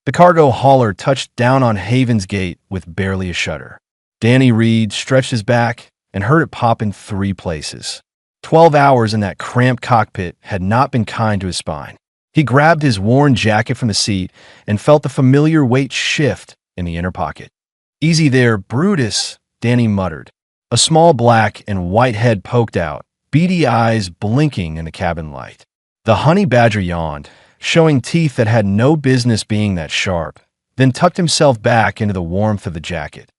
The cargo hauler touched down on Haven's gate with barely a shudder. Danny Reed stretched his back and heard it pop in 3 places. 12 hours in that cramped cockpit had not been kind to his spine. He grabbed his worn jacket from the seat and felt the familiar weight shift in the inner pocket. "Easy there, Brutus," Danny muttered. A small black and white head poked out, beady eyes blinking in the cabin light. The honey badger yawned, showing teeth that had no business being that sharp, then tucked himself back into the warmth of the jacket.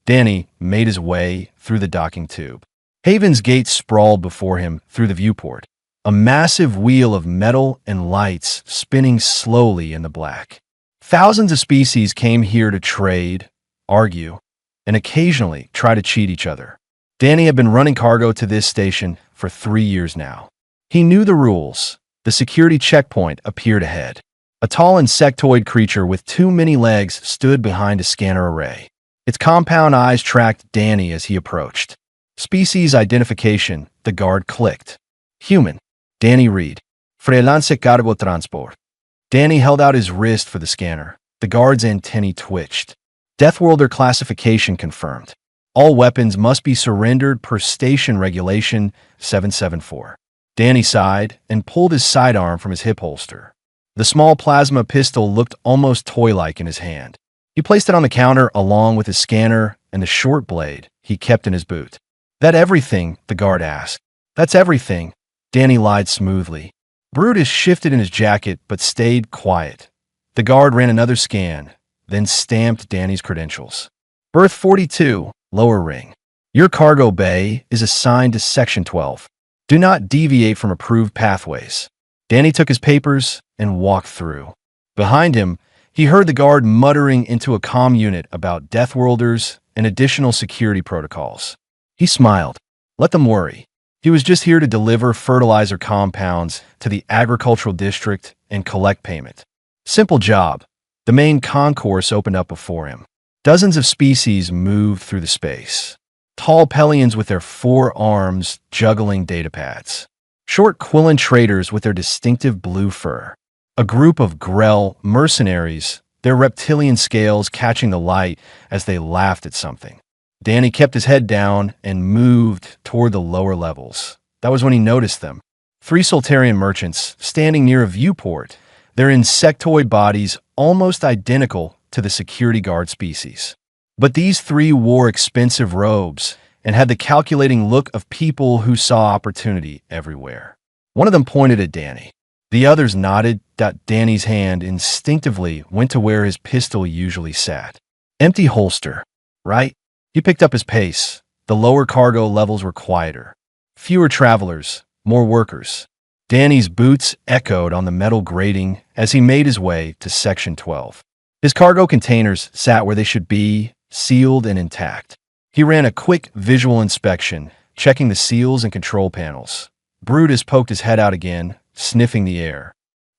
Danny made his way through the docking tube. Haven's gate sprawled before him through the viewport, a massive wheel of metal and lights spinning slowly in the black. Thousands of species came here to trade, argue, and occasionally try to cheat each other. Danny had been running cargo to this station for 3 years now. He knew the rules. The security checkpoint appeared ahead. A tall insectoid creature with 2 many legs stood behind a scanner array. Its compound eyes tracked Danny as he approached. Species identification, the guard clicked. Human. Danny Reed. Freelance cargo transport. Danny held out his wrist for the scanner. The guard's antennae twitched. Deathworlder classification confirmed. All weapons must be surrendered per station regulation 774. Danny sighed and pulled his sidearm from his hip holster. The small plasma pistol looked almost toy-like in his hand. He placed it on the counter along with his scanner and the short blade he kept in his boot. "That everything?" the guard asked. "That's everything," Danny lied smoothly. Brutus shifted in his jacket but stayed quiet. The guard ran another scan, then stamped Danny's credentials. "Berth 42, lower ring. Your cargo bay is assigned to Section 12. Do not deviate from approved pathways." Danny took his papers and walked through. Behind him, he heard the guard muttering into a comm unit about Deathworlders and additional security protocols. He smiled. Let them worry. He was just here to deliver fertilizer compounds to the agricultural district and collect payment. Simple job. The main concourse opened up before him. Dozens of species moved through the space. Tall Pelians with their 4 arms juggling datapads. Short Quillan traders with their distinctive blue fur. A group of Grell mercenaries, their reptilian scales catching the light as they laughed at something. Danny kept his head down and moved toward the lower levels. That was when he noticed them. 3 Soltarian merchants standing near a viewport, their insectoid bodies almost identical to the security guard species. But these 3 wore expensive robes and had the calculating look of people who saw opportunity everywhere. One of them pointed at Danny. The others nodded. Danny's hand instinctively went to where his pistol usually sat. Empty holster, right? He picked up his pace. The lower cargo levels were quieter. Fewer travelers, more workers. Danny's boots echoed on the metal grating as he made his way to Section 12. His cargo containers sat where they should be, sealed and intact. He ran a quick visual inspection, checking the seals and control panels. Brutus poked his head out again, sniffing the air.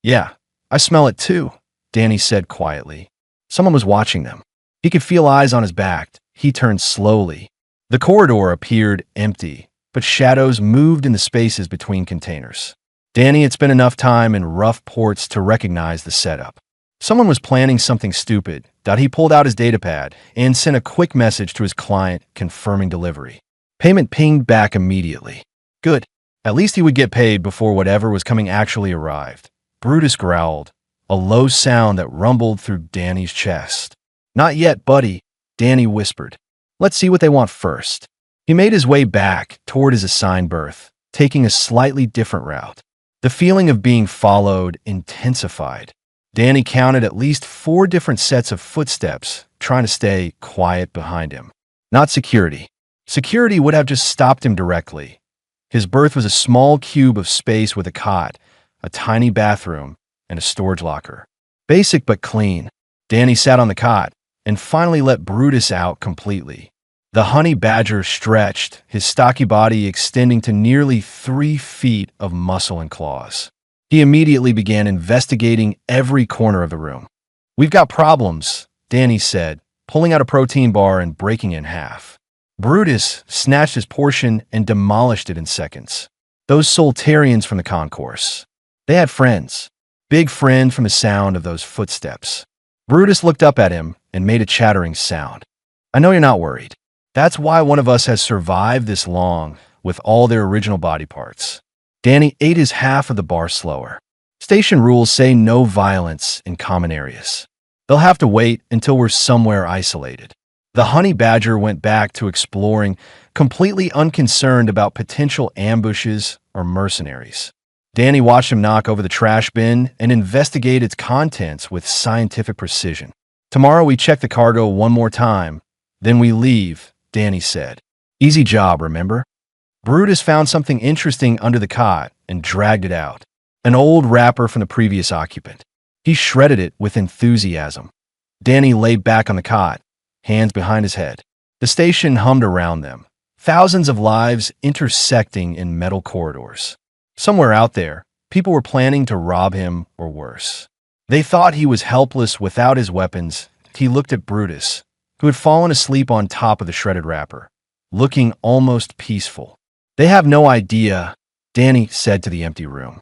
"Yeah, I smell it too," Danny said quietly. Someone was watching them. He could feel eyes on his back. He turned slowly. The corridor appeared empty, but shadows moved in the spaces between containers. Danny had spent enough time in rough ports to recognize the setup. Someone was planning something stupid. He pulled out his datapad and sent a quick message to his client confirming delivery. Payment pinged back immediately. Good. At least he would get paid before whatever was coming actually arrived. Brutus growled, a low sound that rumbled through Danny's chest. "Not yet, buddy," Danny whispered. "Let's see what they want first." He made his way back toward his assigned berth, taking a slightly different route. The feeling of being followed intensified. Danny counted at least 4 different sets of footsteps, trying to stay quiet behind him. Not security. Security would have just stopped him directly. His berth was a small cube of space with a cot, a tiny bathroom, and a storage locker. Basic but clean. Danny sat on the cot and finally let Brutus out completely. The honey badger stretched, his stocky body extending to nearly 3 feet of muscle and claws. He immediately began investigating every corner of the room. "We've got problems," Danny said, pulling out a protein bar and breaking it in half. Brutus snatched his portion and demolished it in seconds. Those Soltarians from the concourse. They had friends. Big friend from the sound of those footsteps. Brutus looked up at him and made a chattering sound. I know you're not worried. That's why one of us has survived this long with all their original body parts. Danny ate his half of the bar slower. Station rules say no violence in common areas. They'll have to wait until we're somewhere isolated. The honey badger went back to exploring, completely unconcerned about potential ambushes or mercenaries. Danny watched him knock over the trash bin and investigate its contents with scientific precision. Tomorrow we check the cargo one more time, then we leave, Danny said. Easy job, remember? Brutus found something interesting under the cot and dragged it out. An old wrapper from the previous occupant. He shredded it with enthusiasm. Danny lay back on the cot, hands behind his head. The station hummed around them, thousands of lives intersecting in metal corridors. Somewhere out there, people were planning to rob him or worse. They thought he was helpless without his weapons. He looked at Brutus, who had fallen asleep on top of the shredded wrapper, looking almost peaceful. They have no idea, Danny said to the empty room.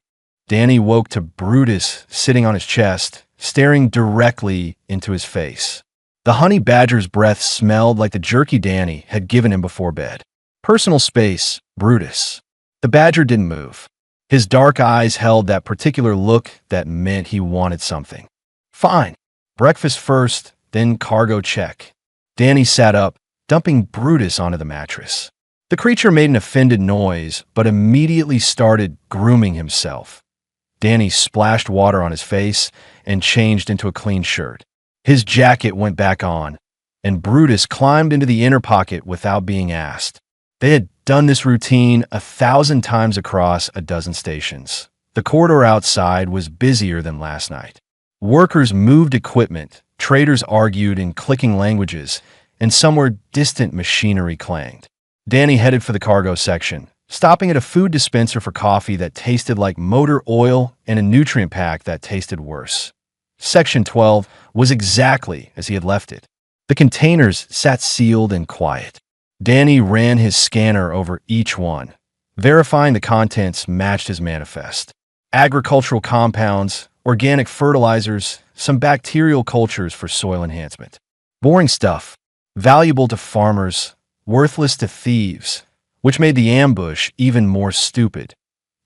Danny woke to Brutus sitting on his chest, staring directly into his face. The honey badger's breath smelled like the jerky Danny had given him before bed. Personal space, Brutus. The badger didn't move. His dark eyes held that particular look that meant he wanted something. Fine. Breakfast first, then cargo check. Danny sat up, dumping Brutus onto the mattress. The creature made an offended noise, but immediately started grooming himself. Danny splashed water on his face and changed into a clean shirt. His jacket went back on, and Brutus climbed into the inner pocket without being asked. They had done this routine 1,000 times across a dozen stations. The corridor outside was busier than last night. Workers moved equipment, traders argued in clicking languages, and somewhere distant machinery clanged. Danny headed for the cargo section, stopping at a food dispenser for coffee that tasted like motor oil and a nutrient pack that tasted worse. Section 12 was exactly as he had left it. The containers sat sealed and quiet. Danny ran his scanner over each one, verifying the contents matched his manifest. Agricultural compounds, organic fertilizers, some bacterial cultures for soil enhancement. Boring stuff, valuable to farmers, worthless to thieves, which made the ambush even more stupid.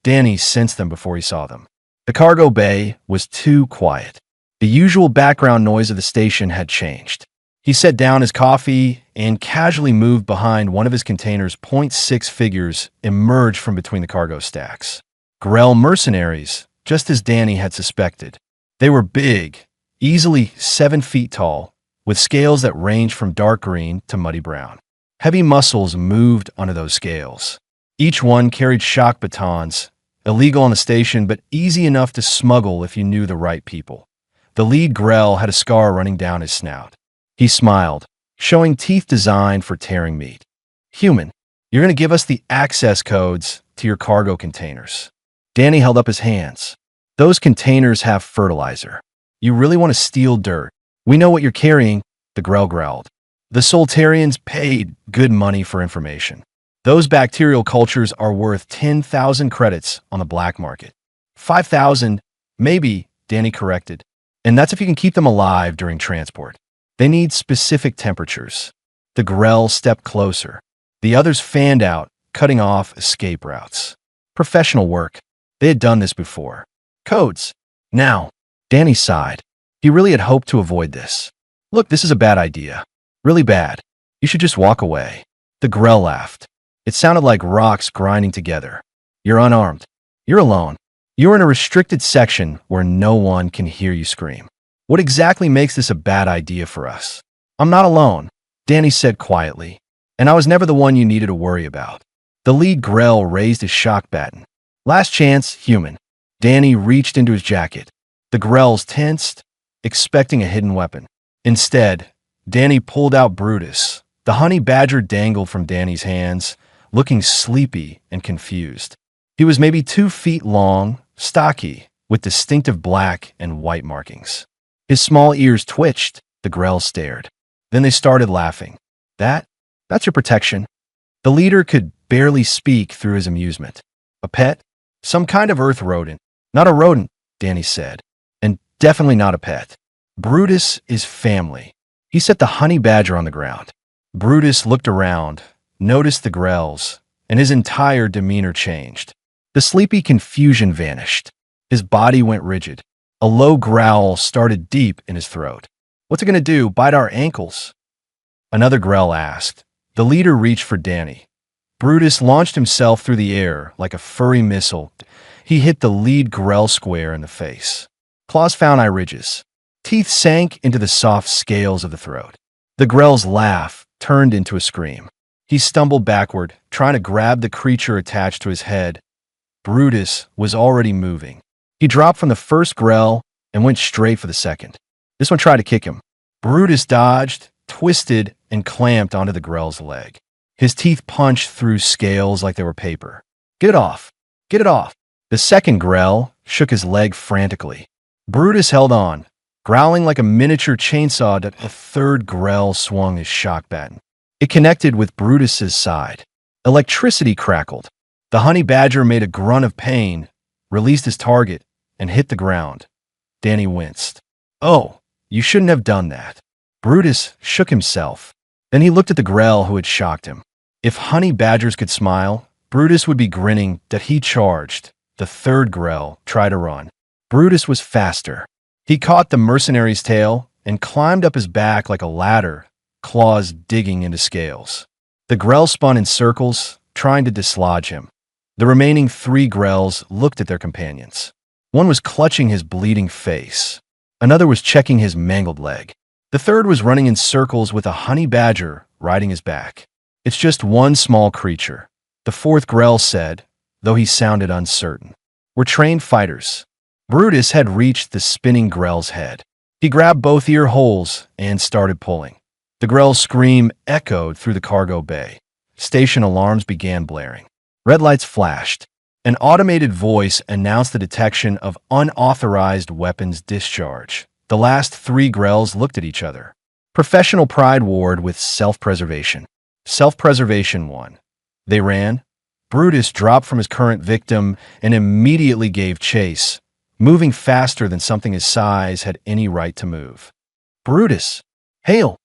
Danny sensed them before he saw them. The cargo bay was too quiet. The usual background noise of the station had changed. He set down his coffee and casually moved behind one of his containers. 0.6 figures emerged from between the cargo stacks. Grell mercenaries, just as Danny had suspected. They were big, easily 7 feet tall, with scales that ranged from dark green to muddy brown. Heavy muscles moved under those scales. Each one carried shock batons, illegal on the station but easy enough to smuggle if you knew the right people. The lead Grell had a scar running down his snout. He smiled, showing teeth designed for tearing meat. Human, you're going to give us the access codes to your cargo containers. Danny held up his hands. Those containers have fertilizer. You really want to steal dirt. We know what you're carrying, the Grell growled. The Soltarians paid good money for information. Those bacterial cultures are worth 10,000 credits on the black market. 5,000, maybe, Danny corrected. And that's if you can keep them alive during transport. They need specific temperatures. The Grell stepped closer. The others fanned out, cutting off escape routes. Professional work. They had done this before. Codes. Now, Danny sighed. He really had hoped to avoid this. Look, this is a bad idea. Really bad. You should just walk away. The Grell laughed. It sounded like rocks grinding together. You're unarmed. You're alone. You're in a restricted section where no one can hear you scream. What exactly makes this a bad idea for us? I'm not alone, Danny said quietly, and I was never the one you needed to worry about. The lead Grell raised his shock baton. Last chance, human. Danny reached into his jacket. The Grells tensed, expecting a hidden weapon. Instead, Danny pulled out Brutus. The honey badger dangled from Danny's hands, looking sleepy and confused. He was maybe 2 feet long, stocky, with distinctive black and white markings. His small ears twitched. The Grell stared. Then they started laughing. That's your protection. The leader could barely speak through his amusement. A pet? Some kind of earth rodent. Not a rodent, Danny said. And definitely not a pet. Brutus is family. He set the honey badger on the ground. Brutus looked around, noticed the grells, and his entire demeanor changed. The sleepy confusion vanished. His body went rigid. A low growl started deep in his throat. "What's it gonna do, bite our ankles?" Another grell asked. The leader reached for Danny. Brutus launched himself through the air like a furry missile. He hit the lead grell square in the face. Claws found eye ridges. Teeth sank into the soft scales of the throat. The grell's laugh turned into a scream. He stumbled backward, trying to grab the creature attached to his head. Brutus was already moving. He dropped from the first grell and went straight for the second. This one tried to kick him. Brutus dodged, twisted, and clamped onto the grell's leg. His teeth punched through scales like they were paper. "Get it off! Get it off!" The second grell shook his leg frantically. Brutus held on, growling like a miniature chainsaw. That a third grell swung his shock baton. It connected with Brutus's side. Electricity crackled. The honey badger made a grunt of pain, released his target, and hit the ground. Danny winced. "Oh, you shouldn't have done that." Brutus shook himself. Then he looked at the grell who had shocked him. If honey badgers could smile, Brutus would be grinning. That he charged. The third grell tried to run. Brutus was faster. He caught the mercenary's tail and climbed up his back like a ladder, claws digging into scales. The grell spun in circles, trying to dislodge him. The remaining three grells looked at their companions. One was clutching his bleeding face. Another was checking his mangled leg. The third was running in circles with a honey badger riding his back. "It's just one small creature," the fourth grell said, though he sounded uncertain. "We're trained fighters." Brutus had reached the spinning grell's head. He grabbed both ear holes and started pulling. The grell's scream echoed through the cargo bay. Station alarms began blaring. Red lights flashed. An automated voice announced the detection of unauthorized weapons discharge. The last three grells looked at each other. Professional pride warred with self-preservation. Self-preservation won. They ran. Brutus dropped from his current victim and immediately gave chase, moving faster than something his size had any right to move. "Brutus! Hail!"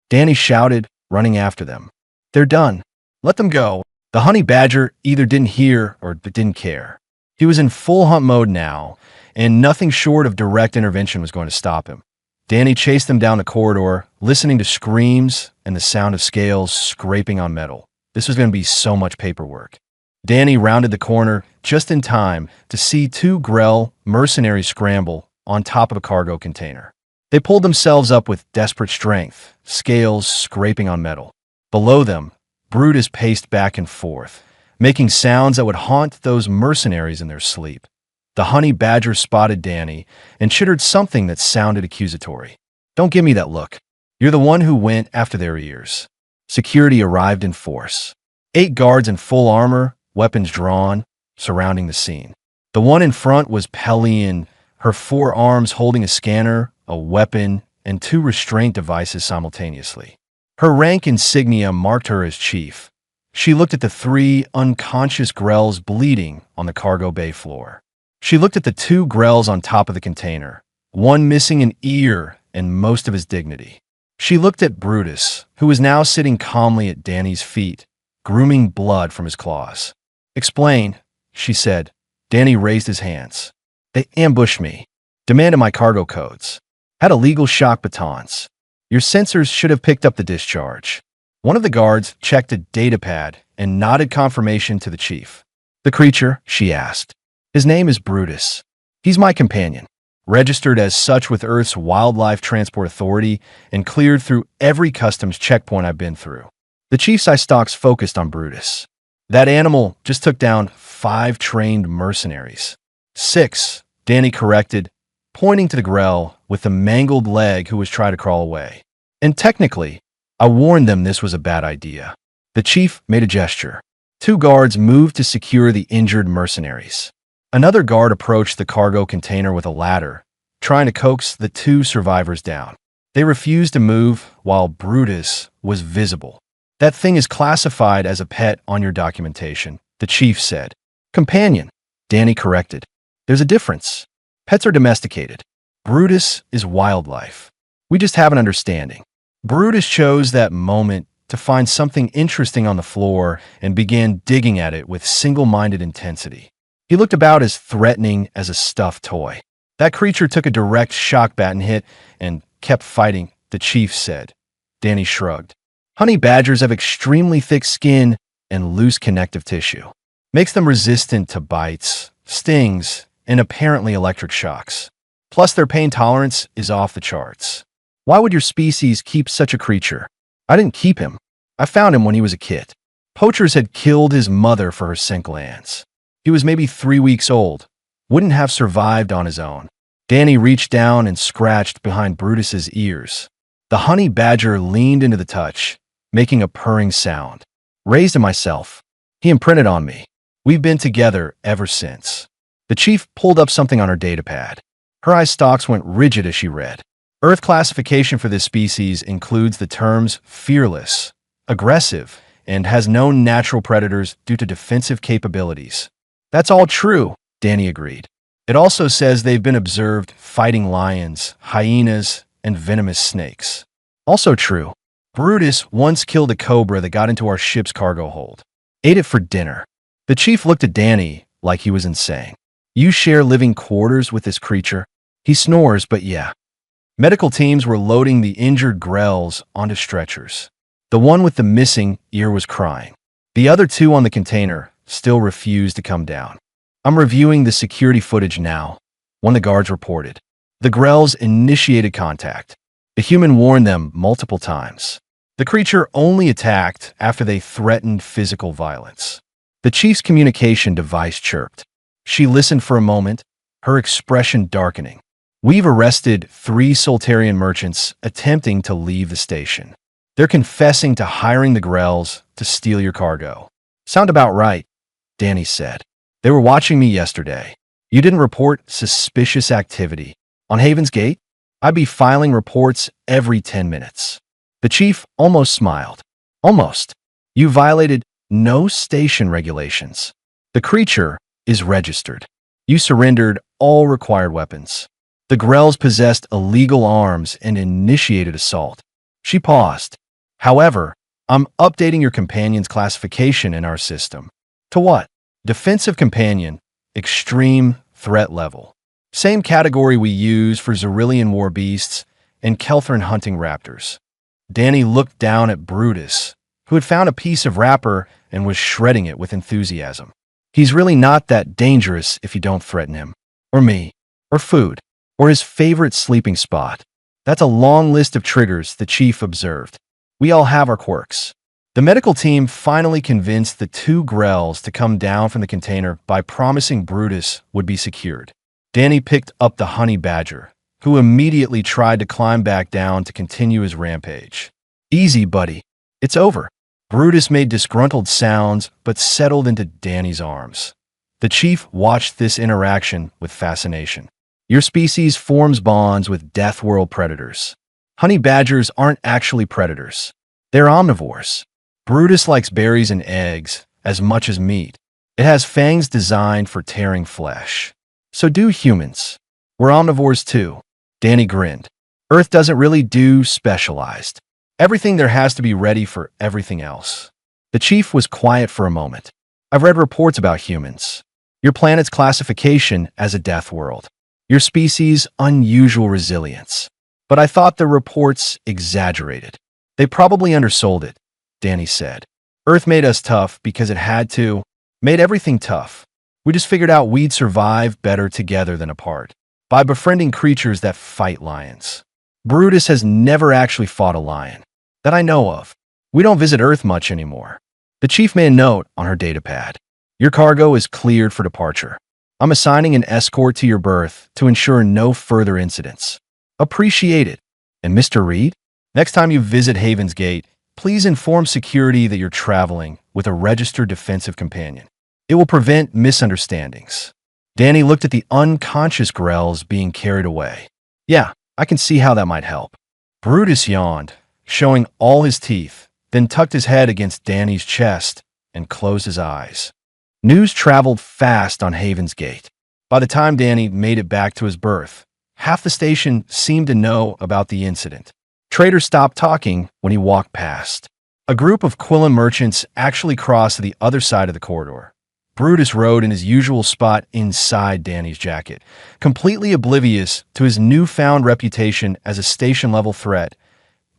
Danny shouted, running after them. "They're done. Let them go." The honey badger either didn't hear or didn't care. He was in full hunt mode now, and nothing short of direct intervention was going to stop him. Danny chased them down the corridor, listening to screams and the sound of scales scraping on metal. This was going to be so much paperwork. Danny rounded the corner just in time to see two grell mercenaries scramble on top of a cargo container. They pulled themselves up with desperate strength, scales scraping on metal. Below them, Brutus paced back and forth, making sounds that would haunt those mercenaries in their sleep. The honey badger spotted Danny and chittered something that sounded accusatory. "Don't give me that look. You're the one who went after their ears." Security arrived in force. 8 guards in full armor, weapons drawn, surrounding the scene. The one in front was Pelian, her 4 arms holding a scanner, a weapon, and 2 restraint devices simultaneously. Her rank insignia marked her as chief. She looked at the 3 unconscious grells bleeding on the cargo bay floor. She looked at the 2 grells on top of the container, one missing an ear and most of his dignity. She looked at Brutus, who was now sitting calmly at Danny's feet, grooming blood from his claws. "Explain," she said. Danny raised his hands. "They ambushed me, demanded my cargo codes, had illegal shock batons. Your sensors should have picked up the discharge." One of the guards checked a data pad and nodded confirmation to the chief. "The creature?" she asked. "His name is Brutus. He's my companion, registered as such with Earth's Wildlife Transport Authority and cleared through every customs checkpoint I've been through." The chief's eye stalks focused on Brutus. "That animal just took down 5 trained mercenaries." "6, Danny corrected, pointing to the grell with the mangled leg who was trying to crawl away. "And technically, I warned them this was a bad idea." The chief made a gesture. 2 guards moved to secure the injured mercenaries. Another guard approached the cargo container with a ladder, trying to coax the 2 survivors down. They refused to move while Brutus was visible. "That thing is classified as a pet on your documentation," the chief said. "Companion," Danny corrected. "There's a difference. Pets are domesticated. Brutus is wildlife. We just have an understanding. Brutus chose that moment to find something interesting on the floor and began digging at it with single-minded intensity. He looked about as threatening as a stuffed toy. That creature took a direct shock baton hit and kept fighting, the chief said. Danny shrugged. Honey badgers have extremely thick skin and loose connective tissue. Makes them resistant to bites, stings, and apparently electric shocks. Plus, their pain tolerance is off the charts. Why would your species keep such a creature? I didn't keep him. I found him when he was a kid. Poachers had killed his mother for her scent glands. He was maybe 3 weeks old. Wouldn't have survived on his own. Danny reached down and scratched behind Brutus's ears. The honey badger leaned into the touch, making a purring sound. Raised him myself. He imprinted on me. We've been together ever since. The chief pulled up something on her datapad. Her eye stalks went rigid as she read. Earth classification for this species includes the terms fearless, aggressive, and has no natural predators due to defensive capabilities. That's all true, Danny agreed. It also says they've been observed fighting lions, hyenas, and venomous snakes. Also true. Brutus once killed a cobra that got into our ship's cargo hold. Ate it for dinner. The chief looked at Danny like he was insane. You share living quarters with this creature? He snores, but yeah. Medical teams were loading the injured grells onto stretchers. The one with the missing ear was crying. The other two on the container still refused to come down. I'm reviewing the security footage now, one of the guards reported. The grells initiated contact. The human warned them multiple times. The creature only attacked after they threatened physical violence. The chief's communication device chirped. She listened for a moment, her expression darkening. We've arrested 3 Soltarian merchants attempting to leave the station. They're confessing to hiring the grells to steal your cargo. Sound about right, Danny said. They were watching me yesterday. You didn't report suspicious activity. On Haven's Gate, I'd be filing reports every 10 minutes. The chief almost smiled. Almost. You violated no station regulations. The creature is registered. You surrendered all required weapons. The grells possessed illegal arms and initiated assault. She paused. However, I'm updating your companion's classification in our system. To what? Defensive companion, extreme threat level. Same category we use for Xyrillian war beasts and Kelthran hunting raptors. Danny looked down at Brutus, who had found a piece of wrapper and was shredding it with enthusiasm. He's really not that dangerous if you don't threaten him. Or me. Or food. Or his favorite sleeping spot. That's a long list of triggers, the chief observed. We all have our quirks. The medical team finally convinced the 2 grells to come down from the container by promising Brutus would be secured. Danny picked up the honey badger, who immediately tried to climb back down to continue his rampage. Easy, buddy. It's over. Brutus made disgruntled sounds but settled into Danny's arms. The chief watched this interaction with fascination. Your species forms bonds with death world predators. Honey badgers aren't actually predators. They're omnivores. Brutus likes berries and eggs as much as meat. It has fangs designed for tearing flesh. So do humans. We're omnivores too. Danny grinned. Earth doesn't really do specialized. Everything there has to be ready for everything else. The chief was quiet for a moment. I've read reports about humans. Your planet's classification as a death world. Your species' unusual resilience. But I thought the reports exaggerated. They probably undersold it, Danny said. Earth made us tough because it had to. Made everything tough. We just figured out we'd survive better together than apart. By befriending creatures that fight lions. Brutus has never actually fought a lion. That I know of. We don't visit Earth much anymore. The chief made a note on her datapad. Your cargo is cleared for departure. I'm assigning an escort to your berth to ensure no further incidents. Appreciate it. And Mr. Reed, next time you visit Haven's Gate, please inform security that you're traveling with a registered defensive companion. It will prevent misunderstandings. Danny looked at the unconscious grells being carried away. Yeah, I can see how that might help. Brutus yawned, showing all his teeth, then tucked his head against Danny's chest and closed his eyes. News traveled fast on Haven's Gate. By the time Danny made it back to his berth, Half the station seemed to know about the incident. Traders stopped talking when he walked past. A group of Quillen merchants actually crossed to the other side of the corridor. Brutus rode in his usual spot inside Danny's jacket, completely oblivious to his newfound reputation as a station-level threat.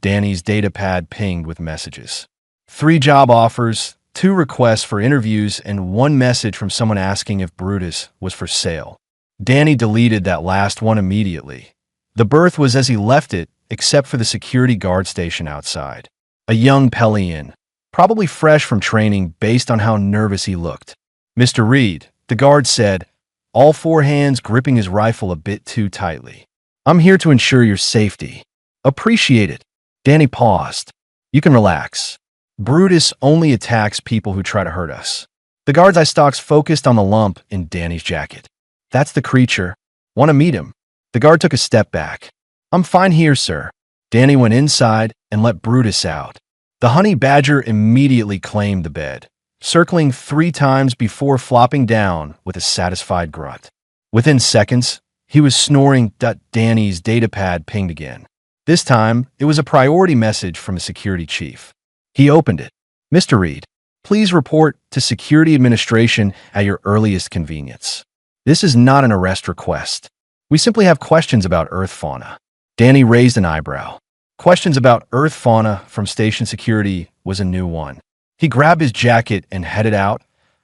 Danny's datapad pinged with messages. 3 job offers, 2 requests for interviews, and 1 message from someone asking if Brutus was for sale. Danny deleted that last one immediately. The berth was as he left it, except for the security guard station outside. A young Pelian, probably fresh from training based on how nervous he looked. "Mr. Reed," the guard said, all 4 hands gripping his rifle a bit too tightly. "I'm here to ensure your safety." "Appreciate it." Danny paused. "You can relax. Brutus only attacks people who try to hurt us." The guard's eye stalks focused on the lump in Danny's jacket. "That's the creature. Want to meet him?" The guard took a step back. "I'm fine here, sir." Danny went inside and let Brutus out. The honey badger immediately claimed the bed, circling 3 times before flopping down with a satisfied grunt. Within seconds, he was snoring. Danny's datapad pinged again. This time, it was a priority message from a security chief. He opened it. "Mr. Reed, please report to Security Administration at your earliest convenience. This is not an arrest request. We simply have questions about Earth fauna." Danny raised an eyebrow. Questions about Earth fauna from station security was a new one. He grabbed his jacket and headed out,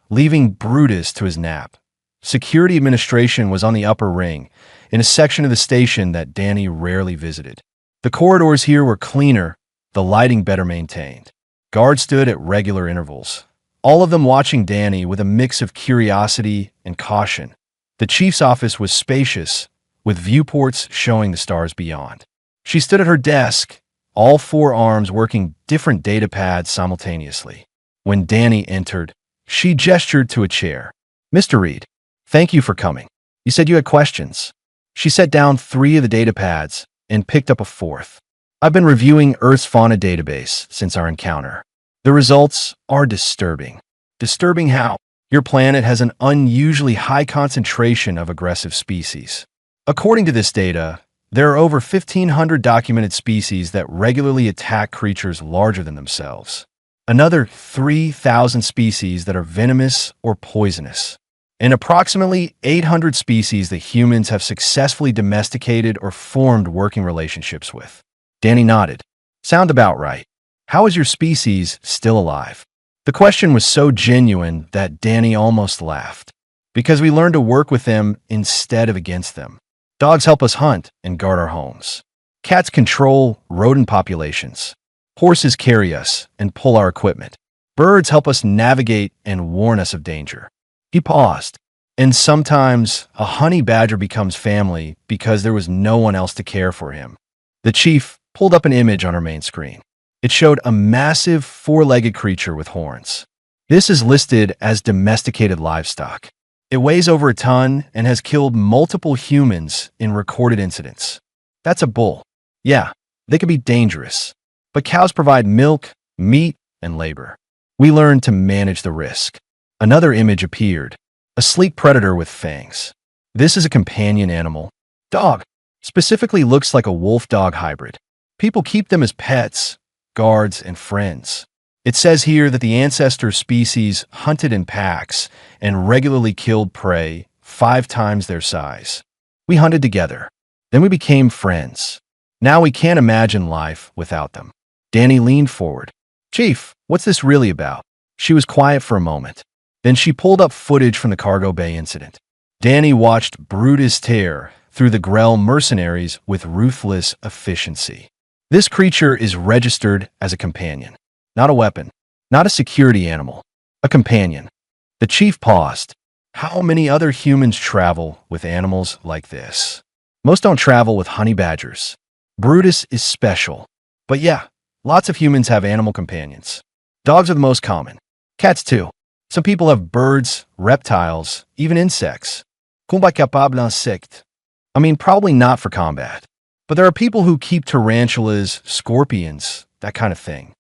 leaving Brutus to his nap. Security Administration was on the upper ring, in a section of the station that Danny rarely visited. The corridors here were cleaner, the lighting better maintained. Guards stood at regular intervals, all of them watching Danny with a mix of curiosity and caution. The chief's office was spacious, with viewports showing the stars beyond. She stood at her desk, all 4 arms working different datapads simultaneously. When Danny entered, she gestured to a chair. "Mr. Reed, thank you for coming. You said you had questions." She set down 3 of the datapads and picked up a 4th. "I've been reviewing Earth's fauna database since our encounter. The results are disturbing." "Disturbing how?" "Your planet has an unusually high concentration of aggressive species. According to this data, there are over 1,500 documented species that regularly attack creatures larger than themselves. Another 3,000 species that are venomous or poisonous. And approximately 800 species that humans have successfully domesticated or formed working relationships with." Danny nodded. "Sound about right. How is your species still alive?" The question was so genuine that Danny almost laughed. "Because we learned to work with them instead of against them. Dogs help us hunt and guard our homes. Cats control rodent populations. Horses carry us and pull our equipment. Birds help us navigate and warn us of danger." He paused. "And sometimes a honey badger becomes family because there was no one else to care for him." The chief pulled up an image on her main screen. It showed a massive 4-legged creature with horns. "This is listed as domesticated livestock. It weighs over a ton and has killed multiple humans in recorded incidents." "That's a bull." "Yeah, they can be dangerous. But cows provide milk, meat, and labor. We learned to manage the risk." Another image appeared. A sleek predator with fangs. "This is a companion animal. Dog. Specifically looks like a wolf-dog hybrid. People keep them as pets, guards, and friends. It says here that the ancestor species hunted in packs and regularly killed prey 5 times their size. We hunted together. Then we became friends. Now we can't imagine life without them." Danny leaned forward. "Chief, what's this really about?" She was quiet for a moment. Then she pulled up footage from the cargo bay incident. Danny watched Brutus tear through the Grell mercenaries with ruthless efficiency. "This creature is registered as a companion. Not a weapon. Not a security animal. A companion." The chief paused. "How many other humans travel with animals like this?" "Most don't travel with honey badgers. Brutus is special. But yeah, lots of humans have animal companions. Dogs are the most common. Cats too. Some people have birds, reptiles, even insects. Combat capable insect. I mean, probably not for combat. But there are people who keep tarantulas, scorpions, that kind of thing."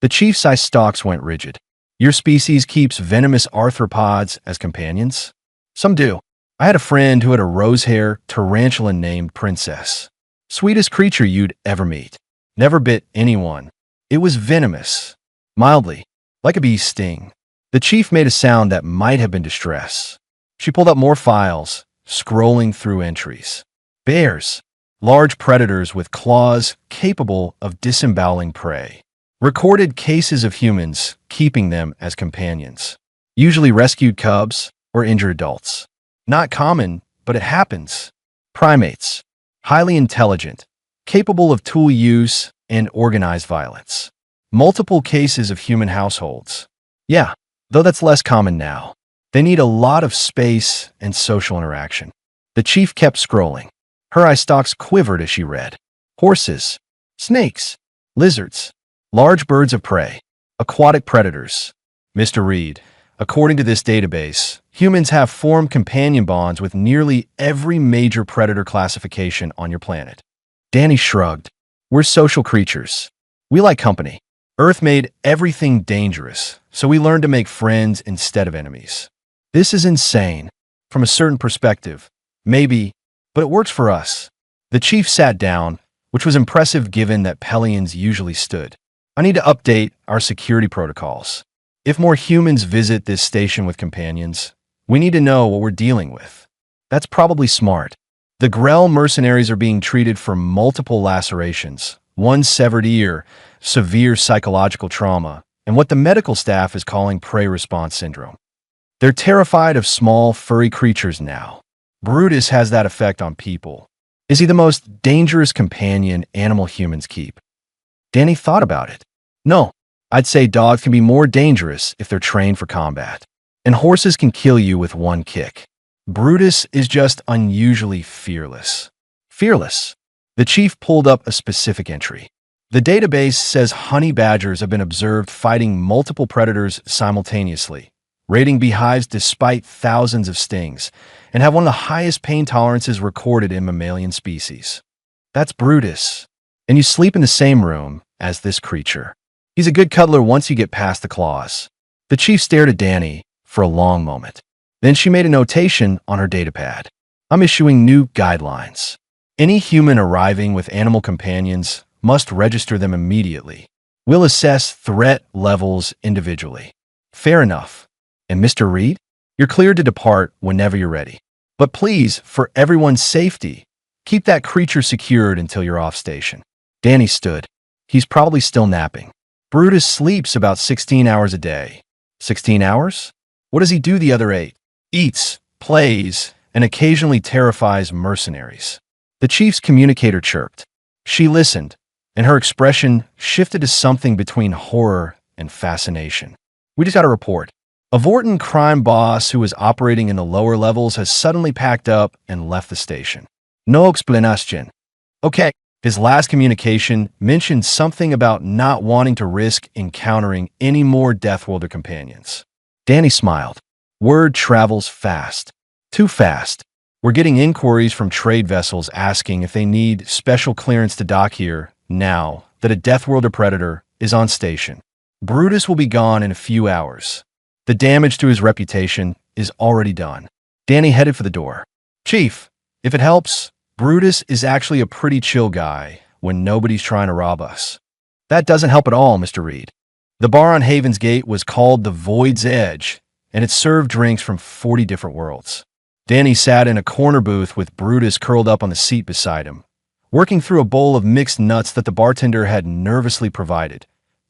The chief's eye stalks went rigid. "Your species keeps venomous arthropods as companions?" "Some do. I had a friend who had a rose-hair tarantula named Princess. Sweetest creature you'd ever meet. Never bit anyone. It was venomous. Mildly, like a bee's sting. The chief made a sound that might have been distress. She pulled up more files, scrolling through entries. Bears. Large predators with claws capable of disemboweling prey. Recorded cases of humans keeping them as companions. Usually rescued cubs or injured adults. Not common, but it happens. Primates. Highly intelligent, capable of tool use and organized violence. Multiple cases of human households. Yeah, though that's less common now. They need a lot of space and social interaction. The chief kept scrolling. Her eye stalks quivered as she read. Horses, snakes, lizards, large birds of prey, aquatic predators. Mr. Reed, according to this database, humans have formed companion bonds with nearly every major predator classification on your planet. Danny shrugged. We're social creatures. We like company. Earth made everything dangerous, so we learned to make friends instead of enemies. This is insane. From a certain perspective, maybe, but it works for us. The chief sat down, which was impressive given that Pelians usually stood. I need to update our security protocols. If more humans visit this station with companions, we need to know what we're dealing with. That's probably smart. The Grell mercenaries are being treated for multiple lacerations, one severed ear, severe psychological trauma, and what the medical staff is calling prey response syndrome. They're terrified of small, furry creatures now. Brutus has that effect on people. Is he the most dangerous companion animal humans keep? Danny thought about it. No, I'd say dogs can be more dangerous if they're trained for combat. And horses can kill you with one kick. Brutus is just unusually fearless. Fearless. The chief pulled up a specific entry. The database says honey badgers have been observed fighting multiple predators simultaneously, raiding beehives despite thousands of stings, and have one of the highest pain tolerances recorded in mammalian species. That's Brutus. And you sleep in the same room as this creature. He's a good cuddler once you get past the claws. The chief stared at Danny for a long moment. Then she made a notation on her datapad. I'm issuing new guidelines. Any human arriving with animal companions must register them immediately. We'll assess threat levels individually. Fair enough. And Mr. Reed, you're cleared to depart whenever you're ready. But please, for everyone's safety, keep that creature secured until you're off station. Danny stood. He's probably still napping. Brutus sleeps about 16 hours a day. 16 hours? What does he do the other 8? Eats, plays, and occasionally terrifies mercenaries. The chief's communicator chirped. She listened, and her expression shifted to something between horror and fascination. We just got a report. A Vorton crime boss who was operating in the lower levels has suddenly packed up and left the station. No explanation. Okay. His last communication mentioned something about not wanting to risk encountering any more Deathworlder companions. Danny smiled. Word travels fast. Too fast. We're getting inquiries from trade vessels asking if they need special clearance to dock here now that a Deathworlder predator is on station. Brutus will be gone in a few hours. The damage to his reputation is already done. Danny headed for the door. Chief, if it helps, Brutus is actually a pretty chill guy when nobody's trying to rob us. That doesn't help at all, Mr. Reed. The bar on Haven's Gate was called the Void's Edge, and it served drinks from 40 different worlds. Danny sat in a corner booth with Brutus curled up on the seat beside him, working through a bowl of mixed nuts that the bartender had nervously provided.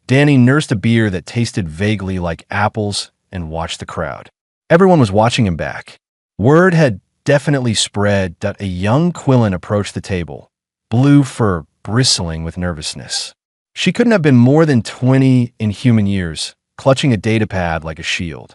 Danny nursed a beer that tasted vaguely like apples and watched the crowd. Everyone was watching him back. Word had definitely spread that a young Quillen approached the table, blue fur bristling with nervousness. She couldn't have been more than 20 in human years, clutching a datapad like a shield.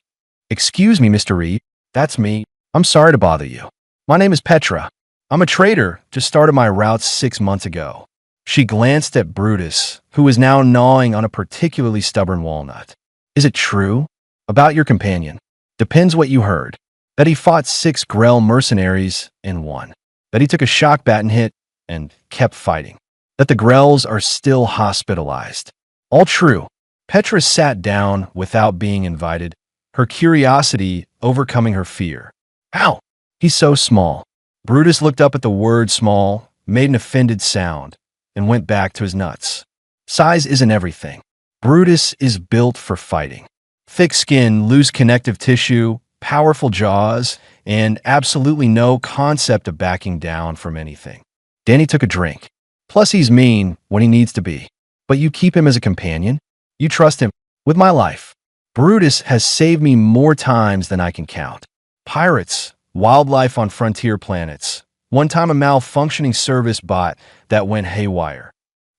Excuse me, Mr. Reed. That's me. I'm sorry to bother you. My name is Petra. I'm a trader, just started my route 6 months ago. She glanced at Brutus, who was now gnawing on a particularly stubborn walnut. Is it true? About your companion. Depends what you heard. That he fought 6 Grell mercenaries and won. That he took a shock baton hit and kept fighting. That the Grells are still hospitalized. All true. Petra sat down without being invited, her curiosity overcoming her fear. How? He's so small. Brutus looked up at the word small, made an offended sound, and went back to his nuts. Size isn't everything. Brutus is built for fighting. Thick skin, loose connective tissue, powerful jaws, and absolutely no concept of backing down from anything. Danny took a drink. Plus, he's mean when he needs to be. But you keep him as a companion? You trust him with my life. Brutus has saved me more times than I can count. Pirates, wildlife on frontier planets, one time a malfunctioning service bot that went haywire.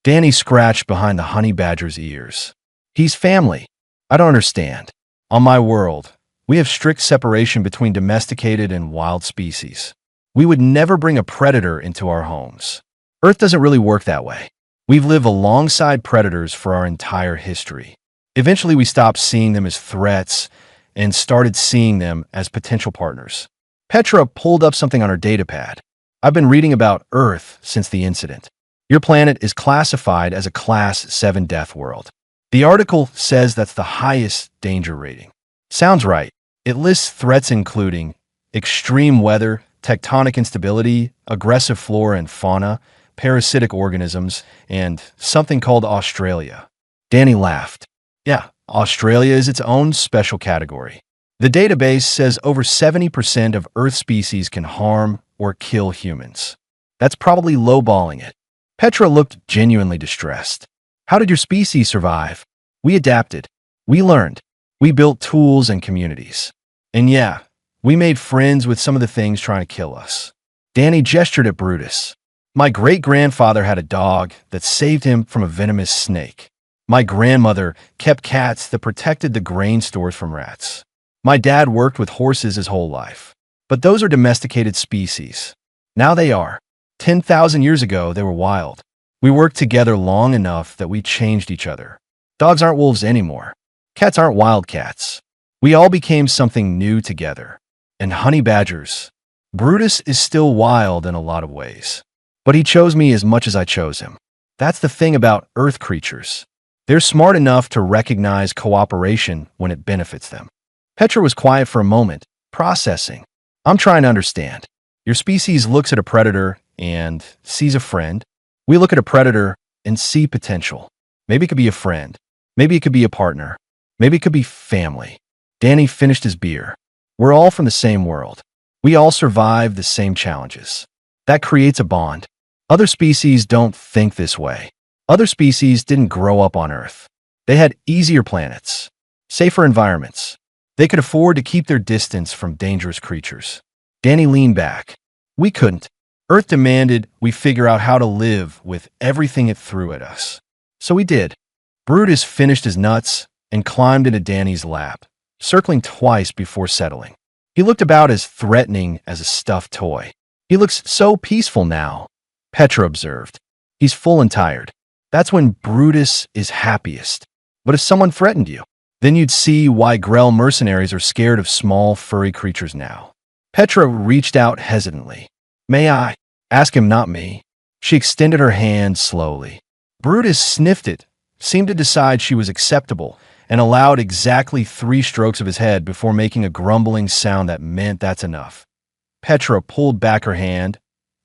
Danny scratched behind the honey badger's ears. He's family. I don't understand. On my world, we have strict separation between domesticated and wild species. We would never bring a predator into our homes. Earth doesn't really work that way. We've lived alongside predators for our entire history. Eventually, we stopped seeing them as threats and started seeing them as potential partners. Petra pulled up something on her datapad. I've been reading about Earth since the incident. Your planet is classified as a Class 7 death world. The article says that's the highest danger rating. Sounds right. It lists threats including extreme weather, tectonic instability, aggressive flora and fauna, parasitic organisms, and something called Australia. Danny laughed. Yeah, Australia is its own special category. The database says over 70% of Earth species can harm or kill humans. That's probably lowballing it. Petra looked genuinely distressed. How did your species survive? We adapted. We learned. We built tools and communities. And yeah, we made friends with some of the things trying to kill us. Danny gestured at Brutus. My great-grandfather had a dog that saved him from a venomous snake. My grandmother kept cats that protected the grain stores from rats. My dad worked with horses his whole life. But those are domesticated species. Now they are. 10,000 years ago, they were wild. We worked together long enough that we changed each other. Dogs aren't wolves anymore. Cats aren't wildcats. We all became something new together. And honey badgers. Brutus is still wild in a lot of ways. But he chose me as much as I chose him. That's the thing about Earth creatures. They're smart enough to recognize cooperation when it benefits them. Petra was quiet for a moment, processing. I'm trying to understand. Your species looks at a predator and sees a friend. We look at a predator and see potential. Maybe it could be a friend. Maybe it could be a partner. Maybe it could be family. Danny finished his beer. We're all from the same world. We all survive the same challenges. That creates a bond. Other species don't think this way. Other species didn't grow up on Earth. They had easier planets, safer environments. They could afford to keep their distance from dangerous creatures. Danny leaned back. We couldn't. Earth demanded we figure out how to live with everything it threw at us. So we did. Brutus finished his nuts and climbed into Danny's lap, circling twice before settling. He looked about as threatening as a stuffed toy. He looks so peaceful now, Petra observed. He's full and tired. That's when Brutus is happiest. But if someone threatened you, then you'd see why Grell mercenaries are scared of small, furry creatures now. Petra reached out hesitantly. May I? Ask him, not me. She extended her hand slowly. Brutus sniffed it, seemed to decide she was acceptable, and allowed exactly 3 strokes of his head before making a grumbling sound that meant that's enough. Petra pulled back her hand,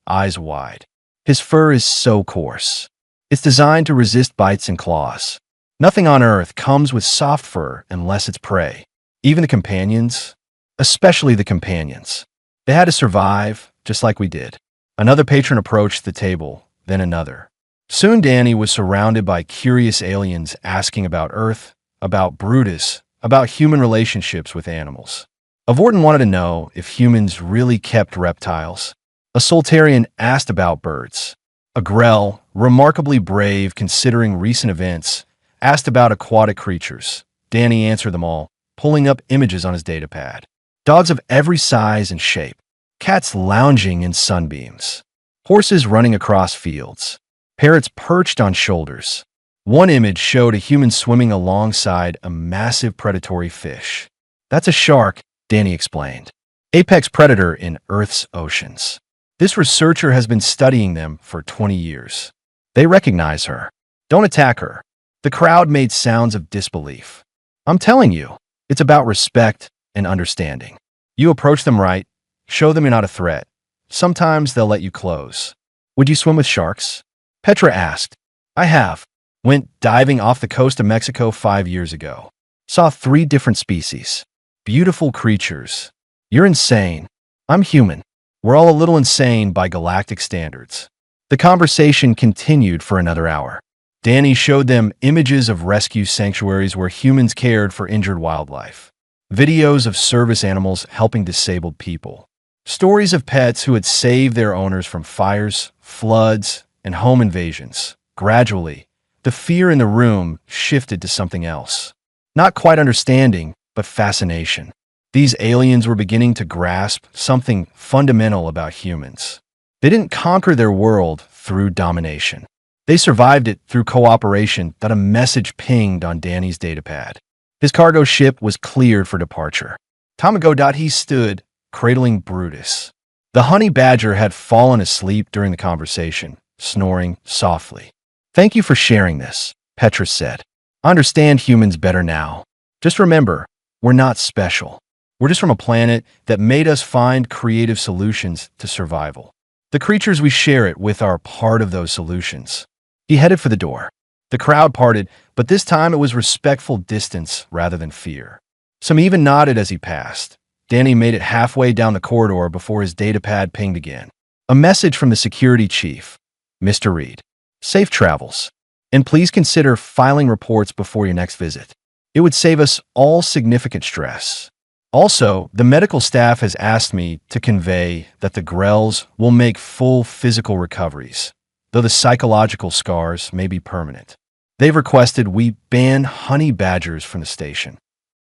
eyes wide. His fur is so coarse. It's designed to resist bites and claws. Nothing on Earth comes with soft fur unless it's prey. Even the companions, especially the companions. They had to survive, just like we did. Another patron approached the table, then another. Soon Danny was surrounded by curious aliens asking about Earth, about Brutus, about human relationships with animals. A Vorton wanted to know if humans really kept reptiles. A Soltarian asked about birds. A Grell, remarkably brave considering recent events, asked about aquatic creatures. Danny answered them all, pulling up images on his datapad. Dogs of every size and shape. Cats lounging in sunbeams. Horses running across fields. Parrots perched on shoulders. One image showed a human swimming alongside a massive predatory fish. That's a shark, Danny explained. Apex predator in Earth's oceans. This researcher has been studying them for 20 years. They recognize her. Don't attack her. The crowd made sounds of disbelief. I'm telling you, it's about respect and understanding. You approach them right, Show them you're not a threat. Sometimes they'll let you close. Would you swim with sharks? Petra asked. I have. Went diving off the coast of Mexico 5 years ago. Saw 3 different species. Beautiful creatures. You're insane. I'm human. We're all a little insane by galactic standards. The conversation continued for another hour. Danny showed them images of rescue sanctuaries where humans cared for injured wildlife. Videos of service animals helping disabled people. Stories of pets who had saved their owners from fires, floods, and home invasions. Gradually, the fear in the room shifted to something else. Not quite understanding, but fascination. These aliens were beginning to grasp something fundamental about humans. They didn't conquer their world through domination. They survived it through cooperation that a message pinged on Danny's datapad. His cargo ship was cleared for departure. Time ago, he stood, cradling Brutus. The honey badger had fallen asleep during the conversation, snoring softly. Thank you for sharing this, Petra said. I understand humans better now. Just remember, we're not special. We're just from a planet that made us find creative solutions to survival. The creatures we share it with are part of those solutions. He headed for the door. The crowd parted, but this time it was respectful distance rather than fear. Some even nodded as he passed. Danny made it halfway down the corridor before his datapad pinged again. A message from the security chief. Mr. Reed. Safe travels. And please consider filing reports before your next visit. It would save us all significant stress. Also, the medical staff has asked me to convey that the Grells will make full physical recoveries, though the psychological scars may be permanent. They've requested we ban honey badgers from the station.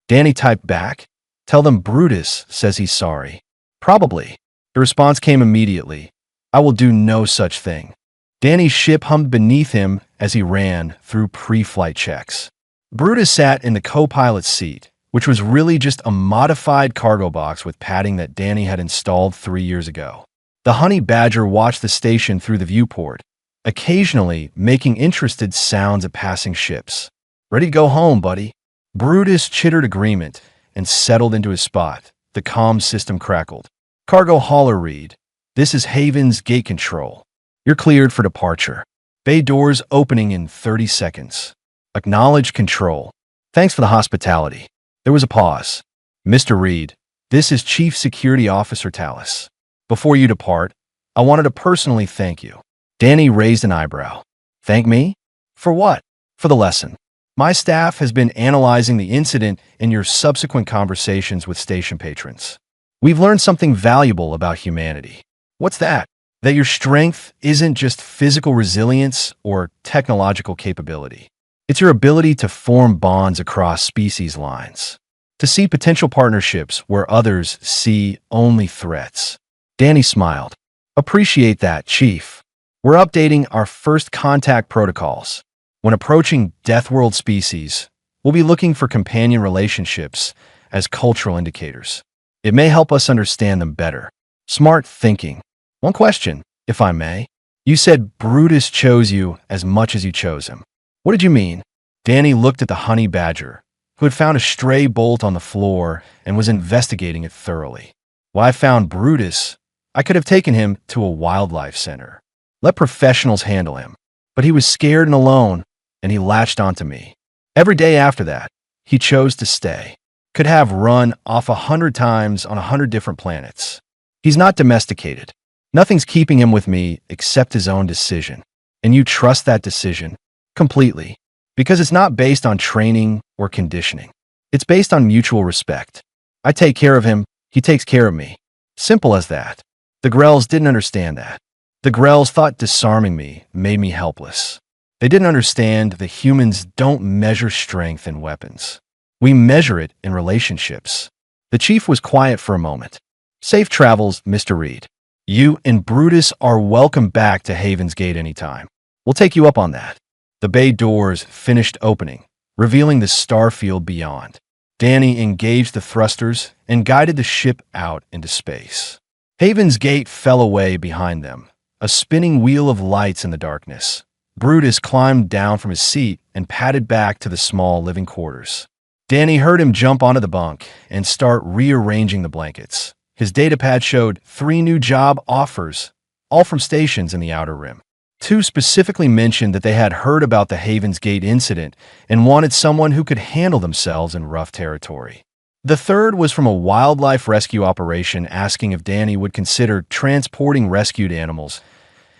Danny typed back, tell them Brutus says he's sorry. Probably. The response came immediately. I will do no such thing. Danny's ship hummed beneath him as he ran through pre-flight checks. Brutus sat in the co-pilot's seat, which was really just a modified cargo box with padding that Danny had installed 3 years ago. The honey badger watched the station through the viewport, occasionally making interested sounds at passing ships. Ready to go home, buddy. Brutus chittered agreement and settled into his spot. The comm system crackled. Cargo hauler Reed. This is Haven's gate control. You're cleared for departure. Bay doors opening in 30 seconds. Acknowledge control. Thanks for the hospitality. There was a pause. Mr. Reed, this is Chief Security Officer Tallis. Before you depart, I wanted to personally thank you. Danny raised an eyebrow. Thank me? For what? For the lesson. My staff has been analyzing the incident and your subsequent conversations with station patrons. We've learned something valuable about humanity. What's that? That your strength isn't just physical resilience or technological capability. It's your ability to form bonds across species lines, to see potential partnerships where others see only threats. Danny smiled. Appreciate that, Chief. We're updating our first contact protocols. When approaching Death World species, we'll be looking for companion relationships as cultural indicators. It may help us understand them better. Smart thinking. One question, if I may. You said Brutus chose you as much as you chose him. What did you mean? Danny looked at the honey badger, who had found a stray bolt on the floor and was investigating it thoroughly. When I found Brutus, I could have taken him to a wildlife center. Let professionals handle him. But he was scared and alone, and he latched onto me. Every day after that, he chose to stay. Could have run off 100 times on 100 different planets. He's not domesticated. Nothing's keeping him with me except his own decision. And you trust that decision completely. Because it's not based on training or conditioning. It's based on mutual respect. I take care of him, he takes care of me. Simple as that. The Grells didn't understand that. The Grells thought disarming me made me helpless. They didn't understand that humans don't measure strength in weapons. We measure it in relationships. The chief was quiet for a moment. Safe travels, Mr. Reed. You and Brutus are welcome back to Haven's Gate anytime. We'll take you up on that. The bay doors finished opening, revealing the starfield beyond. Danny engaged the thrusters and guided the ship out into space. Haven's Gate fell away behind them, a spinning wheel of lights in the darkness. Brutus climbed down from his seat and padded back to the small living quarters. Danny heard him jump onto the bunk and start rearranging the blankets. His datapad showed 3 new job offers, all from stations in the Outer Rim. 2 specifically mentioned that they had heard about the Havens Gate incident and wanted someone who could handle themselves in rough territory. The third was from a wildlife rescue operation asking if Danny would consider transporting rescued animals.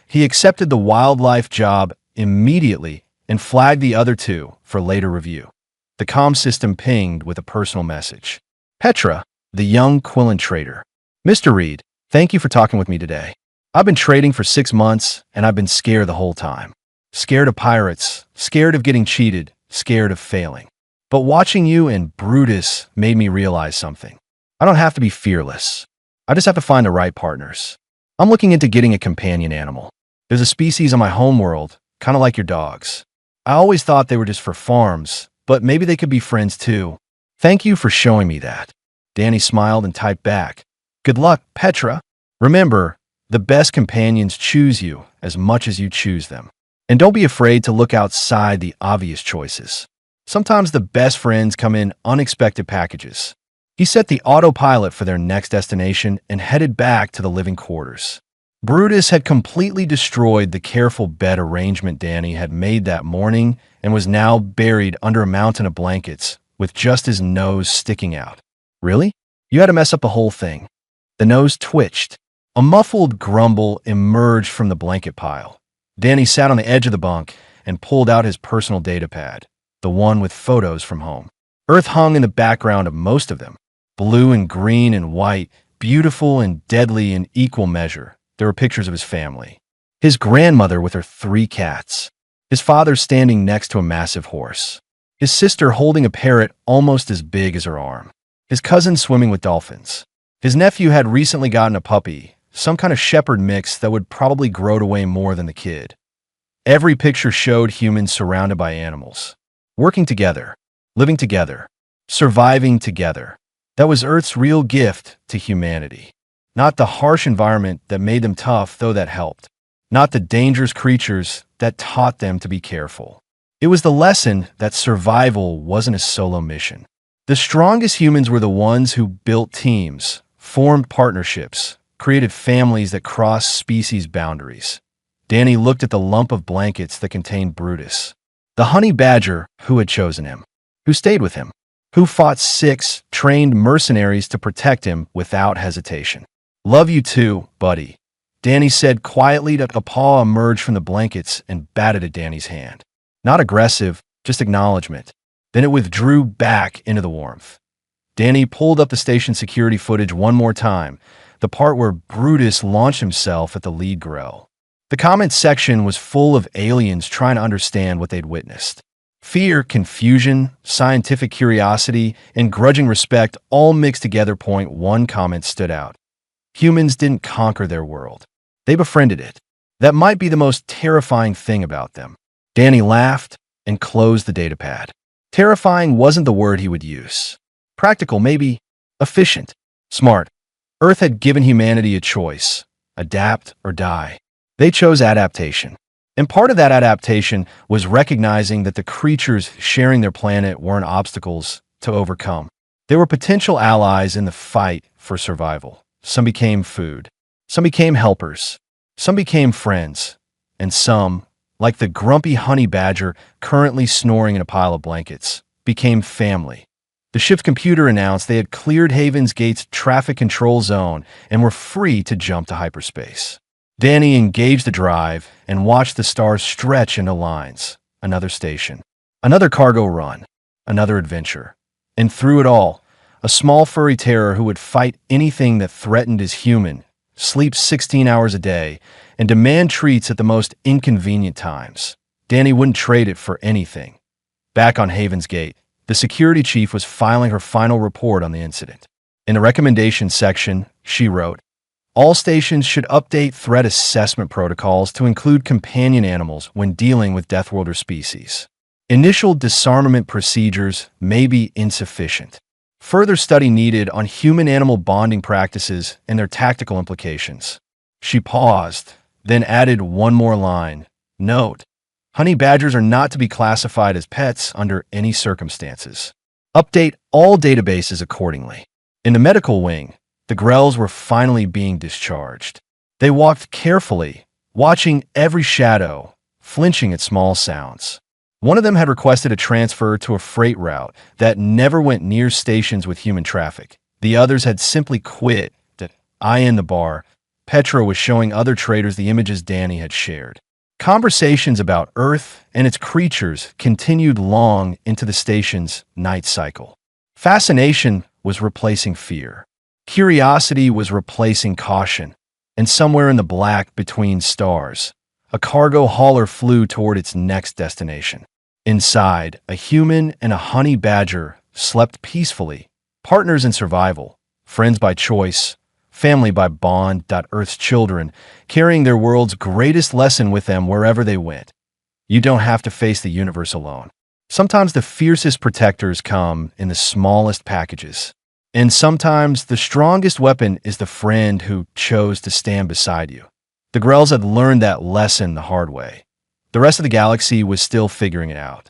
He accepted the wildlife job immediately and flagged the other 2 for later review. The comm system pinged with a personal message. Petra, the young Quillen trader. Mr. Reed, thank you for talking with me today. I've been trading for 6 months, and I've been scared the whole time. Scared of pirates, scared of getting cheated, scared of failing. But watching you and Brutus made me realize something. I don't have to be fearless. I just have to find the right partners. I'm looking into getting a companion animal. There's a species on my homeworld, kind of like your dogs. I always thought they were just for farms, but maybe they could be friends too. Thank you for showing me that. Danny smiled and typed back. Good luck, Petra. Remember, the best companions choose you as much as you choose them. And don't be afraid to look outside the obvious choices. Sometimes the best friends come in unexpected packages. He set the autopilot for their next destination and headed back to the living quarters. Brutus had completely destroyed the careful bed arrangement Danny had made that morning and was now buried under a mountain of blankets with just his nose sticking out. Really? You had to mess up the whole thing. The nose twitched. A muffled grumble emerged from the blanket pile. Danny sat on the edge of the bunk and pulled out his personal datapad, the one with photos from home. Earth hung in the background of most of them. Blue and green and white, beautiful and deadly in equal measure. There were pictures of his family. His grandmother with her 3 cats. His father standing next to a massive horse. His sister holding a parrot almost as big as her arm. His cousin swimming with dolphins. His nephew had recently gotten a puppy, some kind of shepherd mix that would probably grow to weigh more than the kid. Every picture showed humans surrounded by animals. Working together, living together, surviving together. That was Earth's real gift to humanity. Not the harsh environment that made them tough, though that helped. Not the dangerous creatures that taught them to be careful. It was the lesson that survival wasn't a solo mission. The strongest humans were the ones who built teams, formed partnerships, created families that crossed species boundaries. Danny looked at the lump of blankets that contained Brutus. The honey badger who had chosen him, who stayed with him, who fought 6 trained mercenaries to protect him without hesitation. Love you too, buddy. Danny said quietly. A paw emerged from the blankets and batted at Danny's hand. Not aggressive, just acknowledgement. Then it withdrew back into the warmth. Danny pulled up the station security footage one more time, the part where Brutus launched himself at the lead grill. The comments section was full of aliens trying to understand what they'd witnessed. Fear, confusion, scientific curiosity, and grudging respect all mixed together. One comment stood out. Humans didn't conquer their world. They befriended it. That might be the most terrifying thing about them. Danny laughed and closed the datapad. Terrifying wasn't the word he would use. Practical, maybe. Efficient. Smart. Earth had given humanity a choice. Adapt or die. They chose adaptation. And part of that adaptation was recognizing that the creatures sharing their planet weren't obstacles to overcome. They were potential allies in the fight for survival. Some became food. Some became helpers. Some became friends. And some, like the grumpy honey badger currently snoring in a pile of blankets, became family. The ship's computer announced they had cleared Havens Gate's traffic control zone and were free to jump to hyperspace. Danny engaged the drive and watched the stars stretch into lines. Another station. Another cargo run. Another adventure. And through it all, a small furry terror who would fight anything that threatened his human, sleep 16 hours a day, and demand treats at the most inconvenient times. Danny wouldn't trade it for anything. Back on Havens Gate, the security chief was filing her final report on the incident. In the recommendations section, she wrote, "All stations should update threat assessment protocols to include companion animals when dealing with Deathworlder species. Initial disarmament procedures may be insufficient. Further study needed on human-animal bonding practices and their tactical implications." She paused, then added one more line. "Note, honey badgers are not to be classified as pets under any circumstances. Update all databases accordingly." In the medical wing, The grells were finally being discharged. They walked carefully, watching every shadow, flinching at small sounds. One of them had requested a transfer to a freight route that never went near stations with human traffic. The others had simply quit. I in the bar, Petra was showing other traders the images Danny had shared. Conversations about Earth and its creatures continued long into the station's night cycle. Fascination was replacing fear. Curiosity was replacing caution. And somewhere in the black between stars, a cargo hauler flew toward its next destination. Inside, a human and a honey badger slept peacefully, partners in survival, friends by choice, family by bond. Earth's children, carrying their world's greatest lesson with them wherever they went. You don't have to face the universe alone. Sometimes the fiercest protectors come in the smallest packages. And sometimes the strongest weapon is the friend who chose to stand beside you. The grells had learned that lesson the hard way. The rest of the galaxy was still figuring it out.